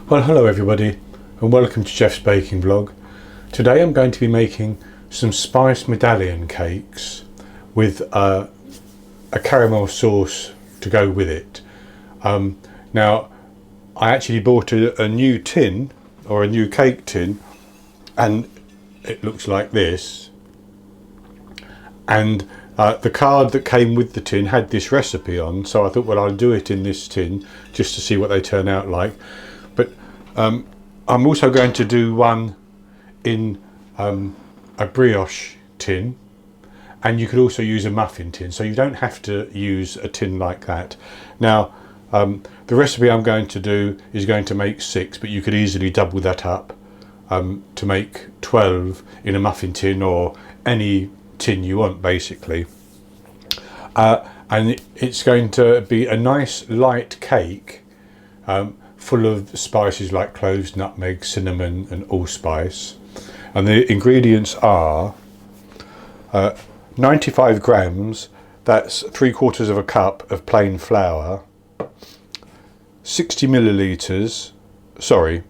Well, hello everybody and welcome to Jeff's baking vlog. Today I'm going to be making some spiced medallion cakes with a caramel sauce to go with it. Now I actually bought a new tin, or a new cake tin, and it looks like this, and the card that came with the tin had this recipe on, so I thought, well, I'll do it in this tin just to see what they turn out like. But I'm also going to do one in a brioche tin, and you could also use a muffin tin, so you don't have to use a tin like that. Now the recipe I'm going to do is going to make 6, but you could easily double that up to make 12 in a muffin tin, or any tin you want basically. And it's going to be a nice light cake, full of spices like cloves, nutmeg, cinnamon and allspice. And the ingredients are 95 grams, that's 3/4 of a cup of plain flour, 60 millilitres, 60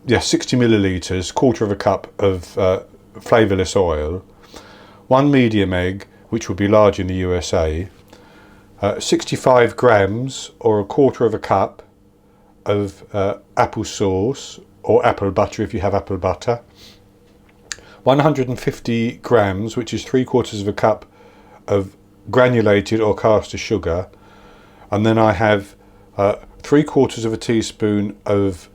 millilitres, 1/4 of a cup of flavourless oil, 1 medium egg, which will be large in the USA, 65 grams or 1/4 of a cup of apple sauce or apple butter if you have apple butter, 150 grams, which is 3/4 of a cup of granulated or caster sugar, and then I have 3/4 of a teaspoon of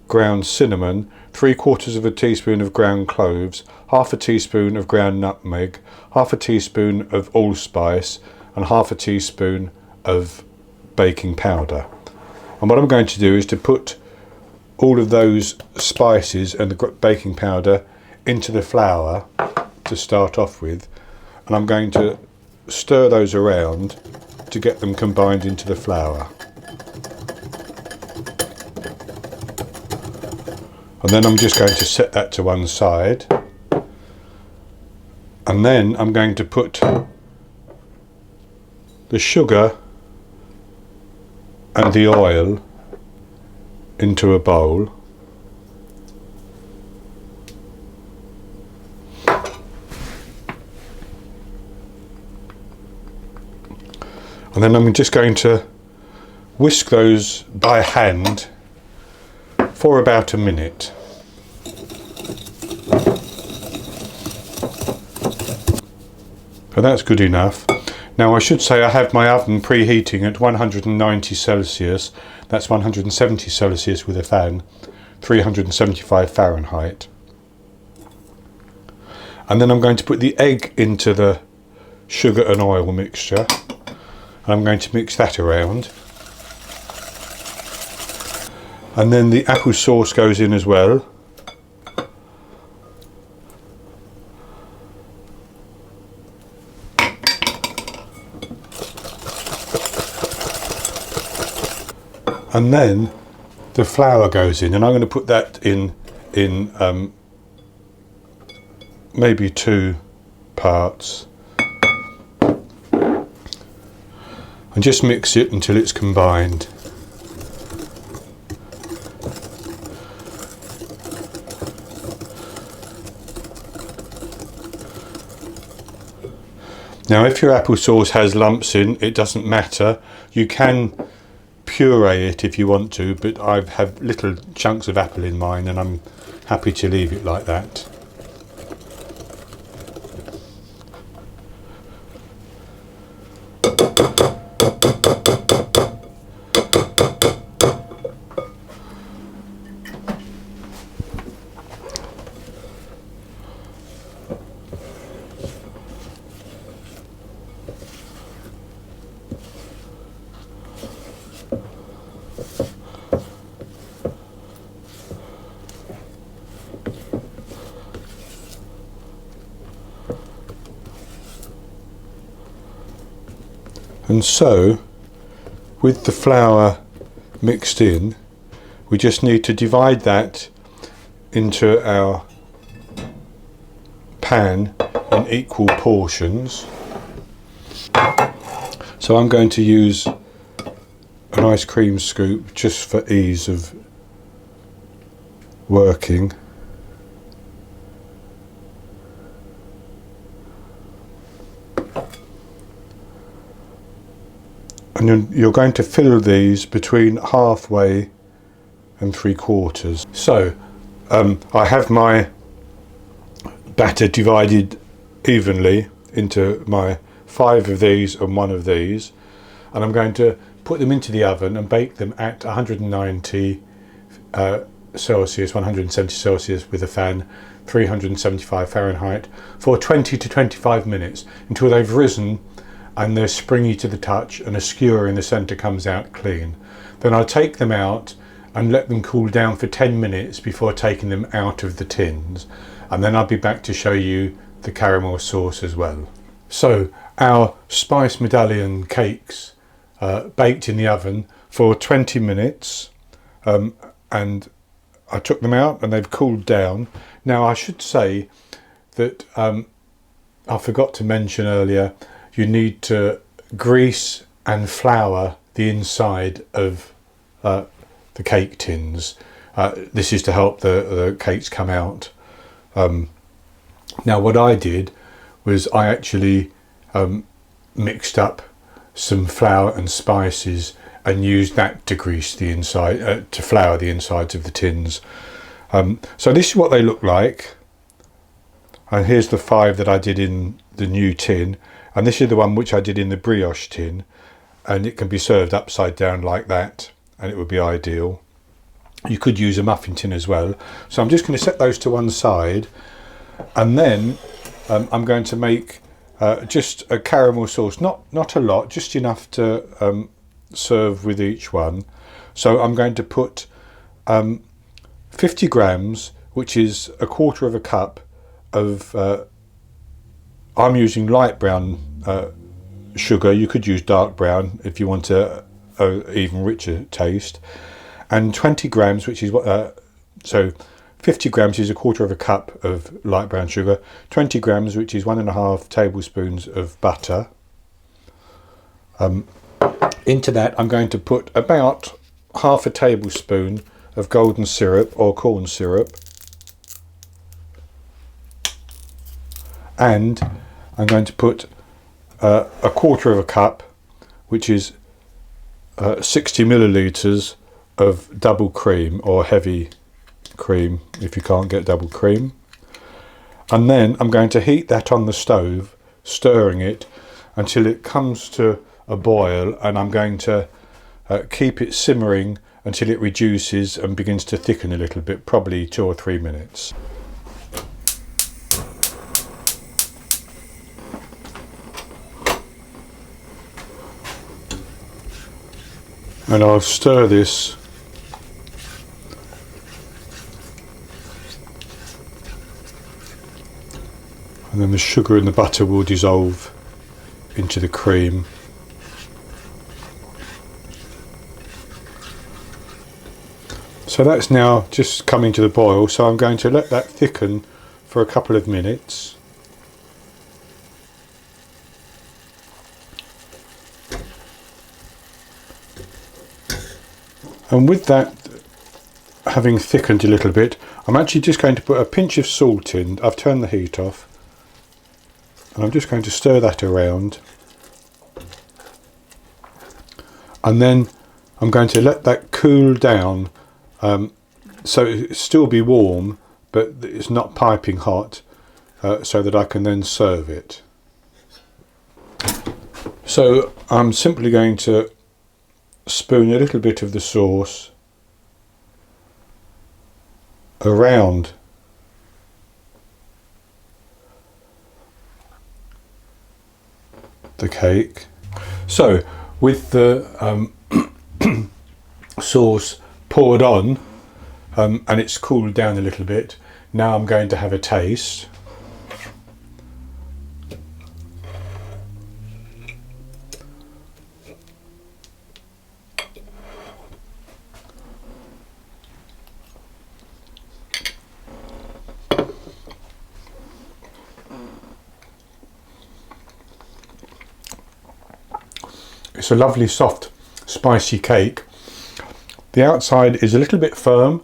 ground cinnamon, 3/4 of a teaspoon of ground cloves, half a teaspoon of ground nutmeg, half a teaspoon of allspice and half a teaspoon of baking powder. And what I'm going to do is to put all of those spices and the baking powder into the flour to start off with, and I'm going to stir those around to get them combined into the flour. And then I'm just going to set that to one side, and then I'm going to put the sugar and the oil into a bowl, and then I'm just going to whisk those by hand for about a minute. So that's good enough. Now I should say I have my oven preheating at 190 Celsius, that's 170 Celsius with a fan, 375 Fahrenheit. And then I'm going to put the egg into the sugar and oil mixture, and I'm going to mix that around. And then the apple sauce goes in as well. And then the flour goes in, and I'm going to put that in maybe 2 parts, and just mix it until it's combined. Now if your apple sauce has lumps in, it doesn't matter, you can puree it if you want to, but I have little chunks of apple in mine and I'm happy to leave it like that. And so, with the flour mixed in, we just need to divide that into our pan in equal portions. So I'm going to use an ice cream scoop just for ease of working. And you're going to fill these between halfway and 3/4. So I have my batter divided evenly into my 5 of these and 1 of these, and I'm going to put them into the oven and bake them at 190 Celsius, 170 Celsius with a fan, 375 Fahrenheit for 20 to 25 minutes until they've risen and they're springy to the touch and a skewer in the centre comes out clean. Then I'll take them out and let them cool down for 10 minutes before taking them out of the tins, and then I'll be back to show you the caramel sauce as well. So our spice medallion cakes baked in the oven for 20 minutes, and I took them out and they've cooled down. Now I should say that I forgot to mention earlier, you need to grease and flour the inside of the cake tins. This is to help the cakes come out. Now what I did was I actually mixed up some flour and spices and used that to grease the inside, to flour the insides of the tins. So this is what they look like, and here's the 5 that I did in the new tin, and this is the one which I did in the brioche tin, and it can be served upside down like that and it would be ideal. You could use a muffin tin as well. So I'm just going to set those to one side, and then I'm going to make just a caramel sauce, not a lot, just enough to serve with each one. So I'm going to put 50 grams, which is 1/4 cup of I'm using light brown sugar. You could use dark brown if you want a even richer taste, and 20 grams, which is what so 50 grams is 1/4 cup of light brown sugar, 20 grams, which is 1.5 tablespoons of butter. Into that I'm going to put about 1/2 tablespoon of golden syrup or corn syrup, and I'm going to put 1/4 cup, which is 60 millilitres of double cream or heavy cream if you can't get double cream. And then I'm going to heat that on the stove, stirring it until it comes to a boil, and I'm going to keep it simmering until it reduces and begins to thicken a little bit, probably 2 or 3 minutes. And I'll stir this and then the sugar and the butter will dissolve into the cream. So that's now just coming to the boil, so I'm going to let that thicken for a couple of minutes. And with that having thickened a little bit, I'm actually just going to put a pinch of salt in. I've turned the heat off, and I'm just going to stir that around, and then I'm going to let that cool down, so it still be warm but it's not piping hot, so that I can then serve it. So I'm simply going to spoon a little bit of the sauce around the cake. So with the sauce poured on and it's cooled down a little bit, now I'm going to have a taste. It's a lovely soft spicy cake. The outside is a little bit firm,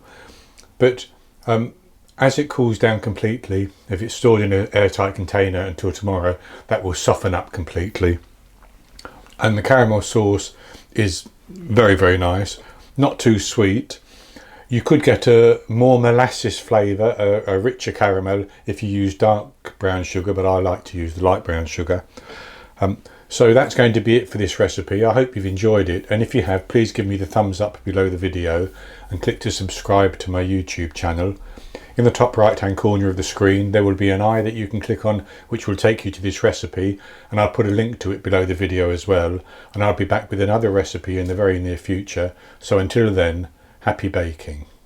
but As it cools down completely, if it's stored in an airtight container until tomorrow, that will soften up completely. And the caramel sauce is very, very nice, not too sweet. You could get a more molasses flavour, a richer caramel, if you use dark brown sugar, but I like to use the light brown sugar. So that's going to be it for this recipe. I hope you've enjoyed it, and if you have, please give me the thumbs up below the video and click to subscribe to my YouTube channel. In the top right hand corner of the screen there will be an eye that you can click on, which will take you to this recipe, and I'll put a link to it below the video as well, and I'll be back with another recipe in the very near future. So until then, happy baking.